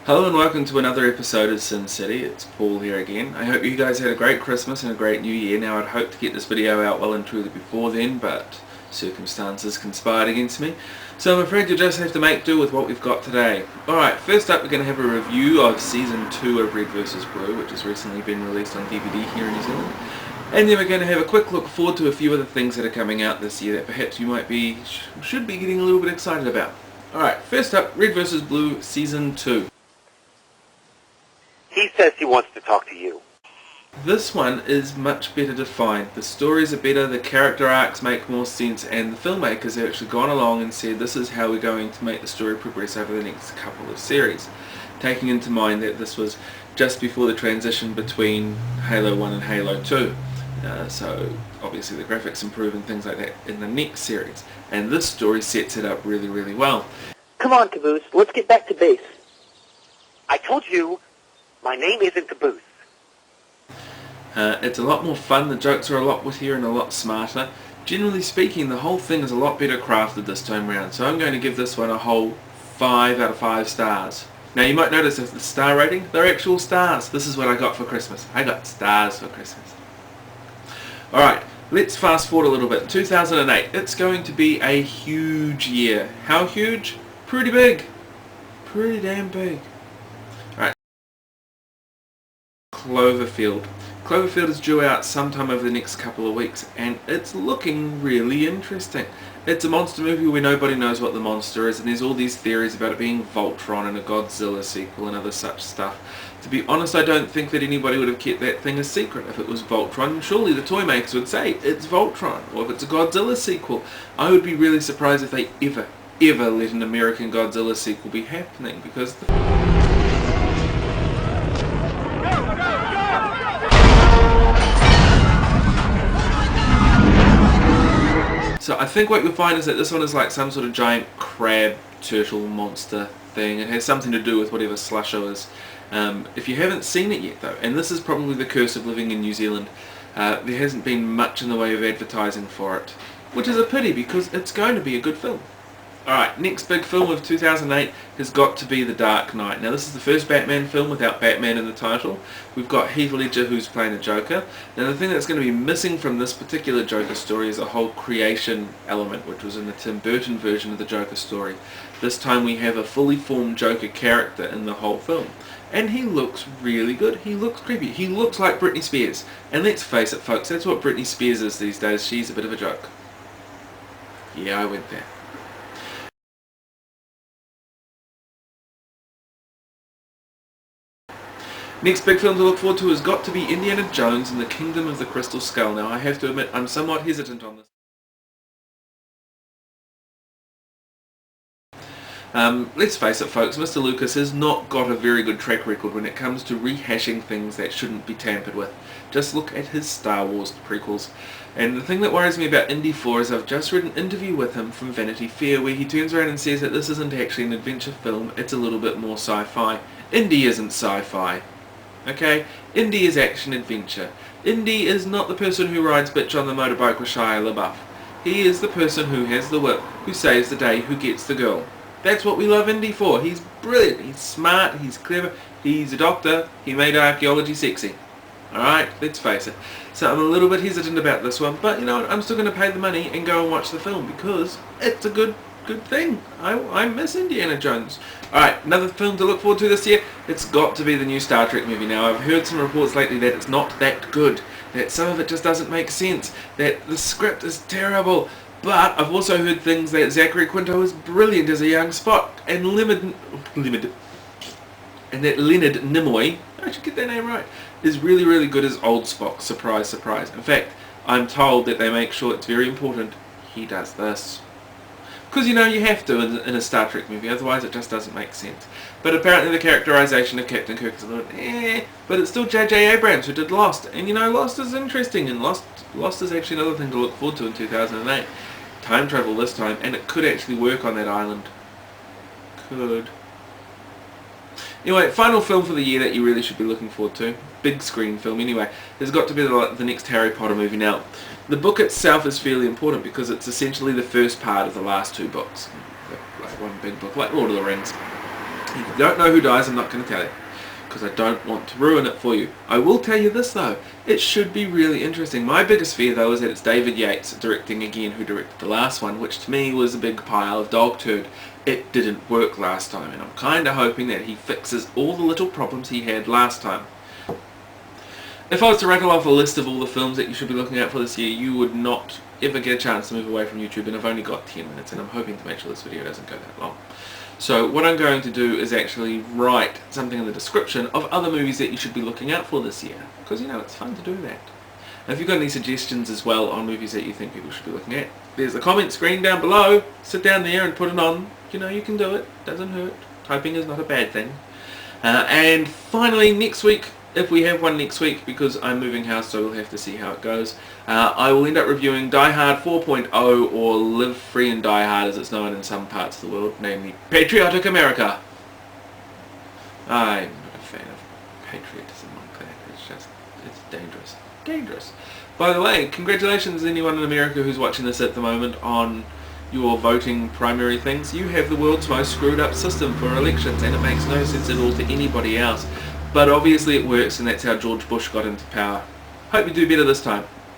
Hello and welcome to another episode of Sin City. It's Paul here again. I hope you guys had a great Christmas and a great New Year. Now I'd hoped to get this video out well and truly before then, but circumstances conspired against me. So I'm afraid you'll just have to make do with what we've got today. Alright, first up we're going to have a review of Season 2 of Red vs Blue, which has recently been released on DVD here in New Zealand. And then we're going to have a quick look forward to a few other things that are coming out this year that perhaps you should be getting a little bit excited about. Alright, first up, Red vs Blue Season 2. He says he wants to talk to you. This one is much better defined. The stories are better, the character arcs make more sense, and the filmmakers have actually gone along and said this is how we're going to make the story progress over the next couple of series. Taking into mind that this was just before the transition between Halo 1 and Halo 2. So obviously the graphics improve and things like that in the next series. And this story sets it up really, really well. Come on, Caboose, let's get back to base. I told you, my name isn't Caboose. It's a lot more fun, the jokes are a lot wittier and a lot smarter. Generally speaking, the whole thing is a lot better crafted this time round, so I'm going to give this one a whole 5 out of 5 stars. Now you might notice that the star rating, they're actual stars. This is what I got for Christmas. I got stars for Christmas. Alright, let's fast forward a little bit. 2008, it's going to be a huge year. How huge? Pretty big. Pretty damn big. Cloverfield. Cloverfield is due out sometime over the next couple of weeks and it's looking really interesting. It's a monster movie where nobody knows what the monster is and there's all these theories about it being Voltron and a Godzilla sequel and other such stuff. To be honest, I don't think that anybody would have kept that thing a secret if it was Voltron. Surely the toy makers would say it's Voltron, or if it's a Godzilla sequel. I would be really surprised if they ever let an American Godzilla sequel be happening, because So I think what you'll find is that this one is like some sort of giant crab turtle monster thing. It has something to do with whatever Slusho is. If you haven't seen it yet though, and this is probably the curse of living in New Zealand, there hasn't been much in the way of advertising for it. Which is a pity because it's going to be a good film. Alright, next big film of 2008 has got to be The Dark Knight. Now this is the first Batman film without Batman in the title. We've got Heath Ledger who's playing the Joker. Now the thing that's going to be missing from this particular Joker story is a whole creation element, which was in the Tim Burton version of the Joker story. This time we have a fully formed Joker character in the whole film. And he looks really good. He looks creepy. He looks like Britney Spears. And let's face it folks, that's what Britney Spears is these days. She's a bit of a joke. Yeah, I went there. Next big film to look forward to has got to be Indiana Jones and the Kingdom of the Crystal Skull. Now I have to admit I'm somewhat hesitant on this. Let's face it folks, Mr. Lucas has not got a very good track record when it comes to rehashing things that shouldn't be tampered with. Just look at his Star Wars prequels. And the thing that worries me about Indy 4 is I've just read an interview with him from Vanity Fair where he turns around and says that this isn't actually an adventure film, it's a little bit more sci-fi. Indy isn't sci-fi. Okay? Indy is action-adventure. Indy is not the person who rides bitch on the motorbike with Shia LaBeouf. He is the person who has the whip, who saves the day, who gets the girl. That's what we love Indy for. He's brilliant, he's smart, he's clever, he's a doctor, he made archaeology sexy. Alright, let's face it. So I'm a little bit hesitant about this one, but you know what, I'm still going to pay the money and go and watch the film because it's a good thing. I miss Indiana Jones. Alright, another film to look forward to this year, it's got to be the new Star Trek movie. Now I've heard some reports lately that it's not that good, that some of it just doesn't make sense, that the script is terrible, but I've also heard things that Zachary Quinto is brilliant as a young Spock, and that Leonard Nimoy, I should get that name right, is really, really good as old Spock. Surprise, surprise. In fact, I'm told that they make sure it's very important he does this. Because you know you have to in a Star Trek movie, otherwise it just doesn't make sense. But apparently the characterization of Captain Kirk is a little but it's still J.J. Abrams who did Lost, and you know Lost is interesting, and Lost is actually another thing to look forward to in 2008. Time travel this time, and it could actually work on that island. Could. Anyway, final film for the year that you really should be looking forward to, big screen film anyway, has got to be the next Harry Potter movie. Now, the book itself is fairly important because it's essentially the first part of the last two books. Like one big book, like Lord of the Rings. If you don't know who dies, I'm not going to tell you, because I don't want to ruin it for you. I will tell you this though, it should be really interesting. My biggest fear though is that it's David Yates directing again, who directed the last one, which to me was a big pile of dog turd. It didn't work last time, and I'm kind of hoping that he fixes all the little problems he had last time. If I was to rattle off a list of all the films that you should be looking at for this year, you would not ever get a chance to move away from YouTube, and I've only got 10 minutes, and I'm hoping to make sure this video doesn't go that long. So what I'm going to do is actually write something in the description of other movies that you should be looking out for this year, because you know, it's fun to do that. And if you've got any suggestions as well on movies that you think people should be looking at, there's the comment screen down below. Sit down there and put it on. You know, you can do it. Doesn't hurt. Typing is not a bad thing. And finally, next week, if we have one next week, because I'm moving house, so we'll have to see how it goes, I will end up reviewing Die Hard 4.0, or Live Free and Die Hard as it's known in some parts of the world, namely Patriotic America. I'm not a fan of patriotism like that. It's dangerous. Dangerous. By the way, congratulations anyone in America who's watching this at the moment on your voting primary things. You have the world's most screwed up system for elections, and it makes no sense at all to anybody else. But obviously it works, and that's how George Bush got into power. Hope you do better this time.